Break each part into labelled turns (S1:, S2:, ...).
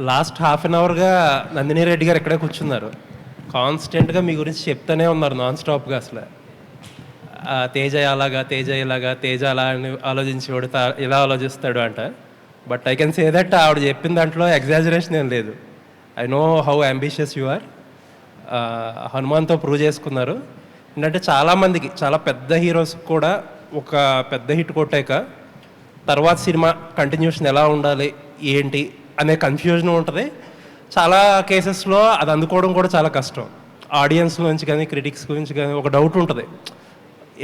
S1: Last half an అవర్గా నందిని రెడ్డి గారు ఇక్కడే కూర్చున్నారు. కాన్స్టెంట్గా మీ గురించి చెప్తూనే ఉన్నారు నాన్ స్టాప్గా. అసలు తేజ అలాగా, తేజ ఇలాగా, తేజ అలా అని ఆలోచించేవాడు, ఇలా ఆలోచిస్తాడు అంట. But I can say that ఆవిడ చెప్పిన దాంట్లో ఎగ్జాజరేషన్ ఏం లేదు. I know how ambitious you are. హనుమాన్తో ప్రూవ్ చేసుకున్నారు. ఏంటంటే చాలామందికి, చాలా పెద్ద హీరోస్ కూడా ఒక పెద్ద హిట్ కొట్టాక తర్వాత సినిమా కంటిన్యూషన్ ఎలా ఉండాలి ఏంటి అనే కన్ఫ్యూజన్ ఉంటుంది. చాలా కేసెస్లో అది అందుకోవడం కూడా చాలా కష్టం. ఆడియన్స్ నుంచి కానీ క్రిటిక్స్ గురించి కానీ ఒక డౌట్ ఉంటుంది.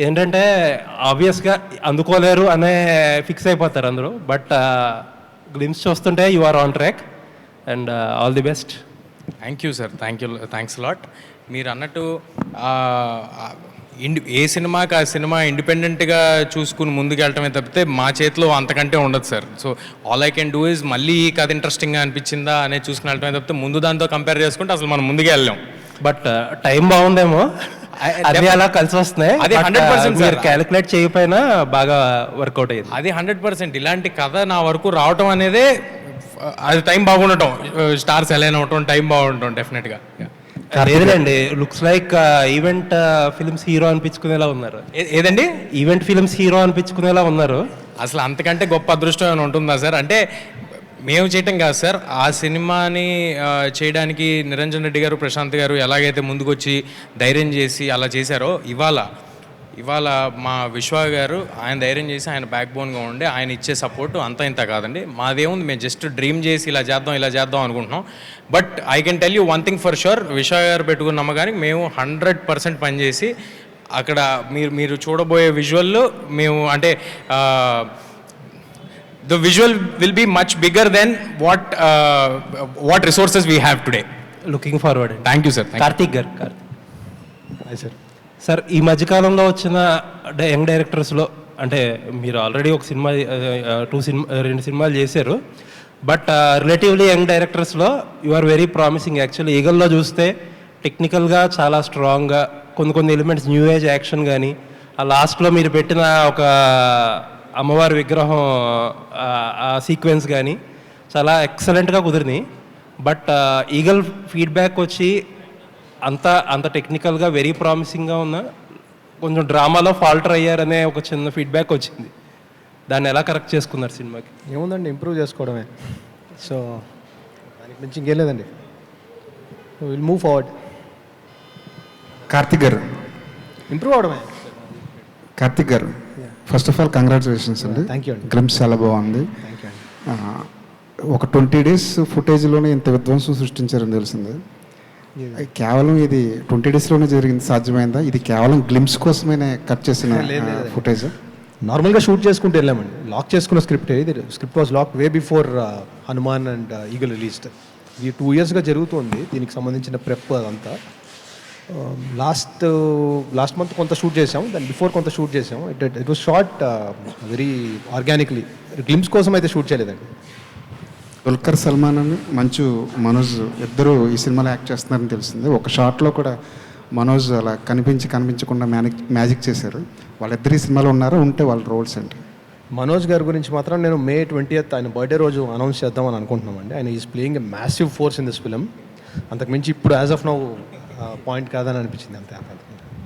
S1: ఏంటంటే ఆబ్వియస్గా అందుకోలేరు అనే ఫిక్స్ అయిపోతారు అందరూ. బట్ గ్లిమ్స్ చూస్తుంటే you are on track and all the best.
S2: Thank you sir, thanks lot. మీరు అన్నట్టు ఏ సినిమాకి ఆ సినిమా ఇండిపెండెంట్గా చూసుకుని ముందుకు వెళ్ళటమే తప్పితే మా చేతిలో అంతకంటే ఉండదు sir. So all I can do is మళ్ళీ ఈ కథ ఇంట్రెస్టింగ్గా అనిపించిందా అనేది చూసుకుని వెళ్ళటమే తప్పితే ముందు దాంతో కంపేర్ చేసుకుంటే అసలు మనం ముందుకే వెళ్ళాం.
S1: బట్ టైం బాగుందేమో, అది అలా కలిసి వస్తున్నాయి.
S2: అది 100%
S1: మీరు క్యాలిక్యులేట్ చేయకపోయినా బాగా వర్కౌట్ అయ్యింది.
S2: అది 100%. ఇలాంటి కథ నా వరకు రావటం అనేదే అది టైం బాగుండటం, స్టార్స్ అలైన్ అవటం, టైం బాగుండటం డెఫినెట్గా.
S1: లేదండి, looks like event films hero అనిపించుకునేలా ఉన్నారు.
S2: ఏదండి?
S1: ఈవెంట్ ఫిల్మ్స్ హీరో అనిపించుకునేలా ఉన్నారు.
S2: అసలు అంతకంటే గొప్ప అదృష్టం ఏమైనా ఉంటుందా సార్? అంటే మేము చేయటం కాదు సార్, ఆ సినిమాని చేయడానికి నిరంజన్ రెడ్డి గారు, ప్రశాంత్ గారు ఎలాగైతే ముందుకొచ్చి ధైర్యం చేసి అలా చేశారో, ఇవాళ మా విశ్వ గారు ఆయన ధైర్యం చేసి ఆయన బ్యాక్ బోన్గా ఉండి ఆయన ఇచ్చే సపోర్టు అంతా ఇంత కాదండి. మాదేముంది, మేము జస్ట్ డ్రీమ్ చేసి ఇలా చేద్దాం అనుకుంటున్నాం. But I can tell you one thing for sure, విశ్వ గారు పెట్టుకున్న నమ్మకానికి మేము 100% పనిచేసి అక్కడ మీరు చూడబోయే విజువల్లో మేము అంటే the visual will be much bigger than what resources we have today.
S1: Looking forward.
S2: Thank you sir.
S1: Karthik గారు. సార్, ఈ మధ్యకాలంలో వచ్చిన యంగ్ డైరెక్టర్స్లో, అంటే మీరు ఆల్రెడీ ఒక సినిమా 2 సినిమాలు చేశారు. బట్ రిలేటివ్లీ యంగ్ డైరెక్టర్స్లో you are very promising. Actually ఈగల్లో చూస్తే టెక్నికల్గా చాలా స్ట్రాంగ్గా కొన్ని ఎలిమెంట్స్, న్యూ ఏజ్ యాక్షన్ కానీ, ఆ లాస్ట్లో మీరు పెట్టిన ఒక అమ్మవారి విగ్రహం ఆ సీక్వెన్స్ కానీ చాలా ఎక్సలెంట్గా కుదిరింది. బట్ ఈగల్ ఫీడ్బ్యాక్ వచ్చి అంత టెక్నికల్గా వెరీ ప్రామిసింగ్గా ఉన్న కొంచెం డ్రామాలో ఫాల్టర్ అయ్యారనే ఒక చిన్న ఫీడ్బ్యాక్ వచ్చింది. దాన్ని ఎలా కరెక్ట్ చేసుకున్నారు సినిమాకి?
S3: ఏముందండి, ఇంప్రూవ్ చేసుకోవడమే. సో దానికి మించి ఇంకేం లేదండి. Will move forward.
S4: కార్తిక్ గారు,
S3: ఇంప్రూవ్ అవడమే.
S4: కార్తిక్ గారు, ఫస్ట్ ఆఫ్ ఆల్ కంగ్రాచులేషన్స్ అండి.
S3: థ్యాంక్ యూ అండి.
S4: గ్లిమ్స్ చాలా బాగుంది.
S3: థ్యాంక్ యూ అండి.
S4: ఒక 20 days ఫుటేజ్లోనే ఇంత విధ్వంసం సృష్టించారని తెలిసింది. కేవలం ఇది 20 daysలోనే జరిగింది, సాధ్యమైందా? ఇది కేవలం గ్లిమ్స్ కోసమే కట్ చేసిన ఫుటేజ్?
S3: నార్మల్గా షూట్ చేసుకుంటూ వెళ్ళామండి. లాక్ చేసుకున్న స్క్రిప్ట్ ఇది. Script was lock way before Hanuman and Eagle released. ఇది 2 yearsగా జరుగుతుంది. దీనికి సంబంధించిన ప్రెప్ అదంతా. లాస్ట్ మంత్ కొంత షూట్ చేసాం, దాని బిఫోర్ కొంత షూట్ చేసాం. It was short very organically. Glimpse కోసం అయితే షూట్ చేయలేదండి.
S4: దుల్కర్ సల్మాన్ అని మంచు మనోజ్ ఇద్దరు ఈ సినిమాలో యాక్ట్ చేస్తున్నారని తెలిసింది. ఒక షార్ట్లో కూడా మనోజ్ అలా కనిపించకుండా మ్యాజిక్ చేశారు. వాళ్ళిద్దరు ఈ సినిమాలో ఉన్నారా? ఉంటే వాళ్ళ రోల్స్ ఏంటి?
S3: మనోజ్ గారి గురించి మాత్రం నేను May 20th ఆయన బర్త్డే రోజు అనౌన్స్ చేద్దామని అనుకుంటున్నామండి. ఆయన is playing a massive force in this film. అంతకుమించి ఇప్పుడు యాజ్ ఆఫ్ నౌ పాయింట్ కాదని అనిపించింది అంతే.